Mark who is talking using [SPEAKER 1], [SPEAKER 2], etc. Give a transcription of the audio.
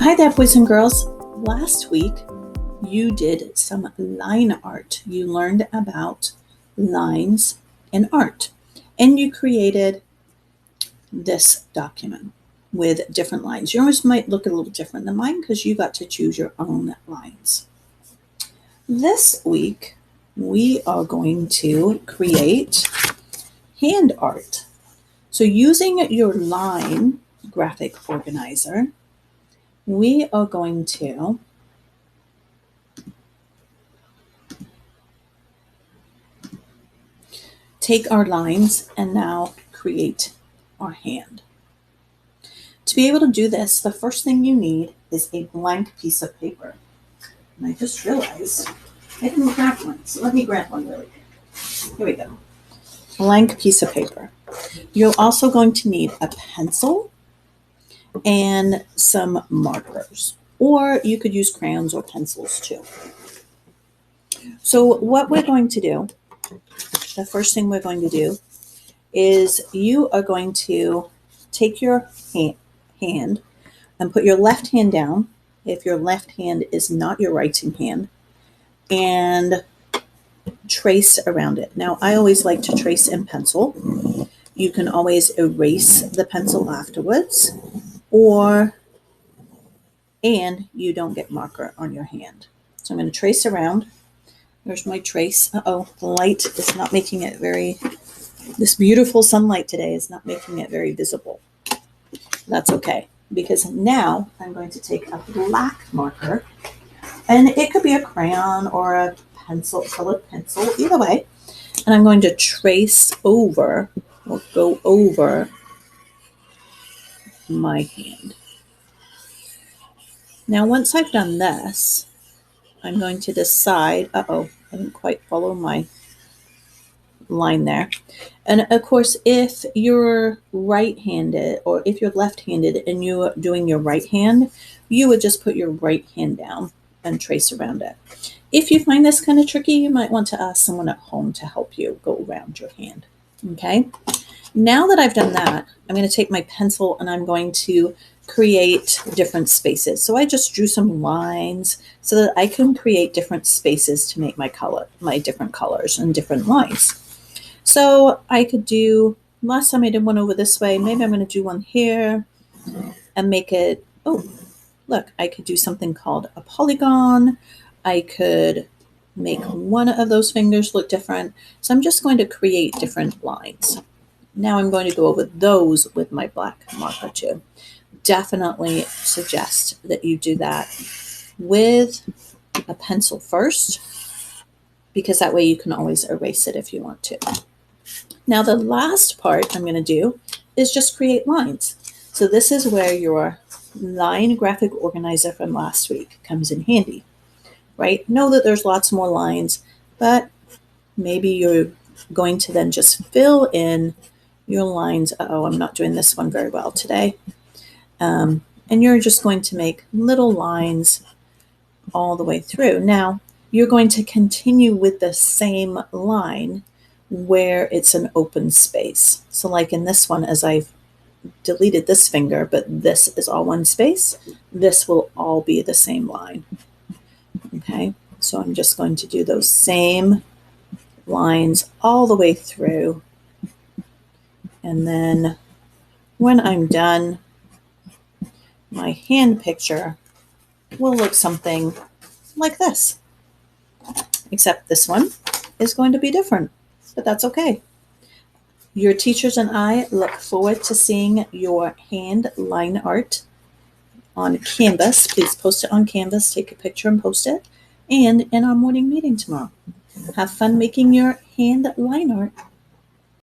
[SPEAKER 1] Hi there, boys and girls. Last week, you did some line art. You learned about lines in art, and you created this document with different lines. Yours might look a little different than mine because you got to choose your own lines. This week, we are going to create hand art. So using your line graphic organizer, we are going to take our lines and now create our hand. To be able to do this, the first thing you need is a blank piece of paper. And I just realized I didn't grab one, so let me grab one really quick. Here we go. Blank piece of paper. You're also going to need a pencil and some markers, or you could use crayons or pencils too. So what we're going to do, the first thing we're going to do is you are going to take your hand and put your left hand down, if your left hand is not your writing hand, and trace around it. Now, I always like to trace in pencil. You can always erase the pencil afterwards, and you don't get marker on your hand. So I'm going to trace around. There's my trace. The light is not making it this beautiful sunlight today is not making it very visible. That's okay, because now I'm going to take a black marker, and it could be a crayon or a pencil, colored pencil, either way. And I'm going to trace over or go over my hand. Now, once I've done this, I'm going to decide, I didn't quite follow my line there. And of course, if you're right-handed or if you're left-handed and you're doing your right hand, you would just put your right hand down and trace around it. If you find this kind of tricky, you might want to ask someone at home to help you go around your hand. Okay. Now that I've done that, I'm going to take my pencil and I'm going to create different spaces. So I just drew some lines so that I can create different spaces to make my different colors and different lines. So I could do, last time I did one over this way, maybe I'm going to do one here and make it, look, I could do something called a polygon. I could make one of those fingers look different. So I'm just going to create different lines. Now I'm going to go over those with my black marker too. Definitely suggest that you do that with a pencil first, because that way you can always erase it if you want to. Now the last part I'm going to do is just create lines. So this is where your line graphic organizer from last week comes in handy, right? Know that there's lots more lines, but maybe you're going to then just fill in your lines. I'm not doing this one very well today. And you're just going to make little lines all the way through. Now, you're going to continue with the same line where it's an open space. So like in this one, as I've deleted this finger, but this is all one space, this will all be the same line. Okay, so I'm just going to do those same lines all the way through. And then when I'm done, my hand picture will look something like this, except this one is going to be different, but that's okay. Your teachers and I look forward to seeing your hand line art on Canvas. Please post it on Canvas, take a picture and post it, and in our morning meeting tomorrow. Have fun making your hand line art.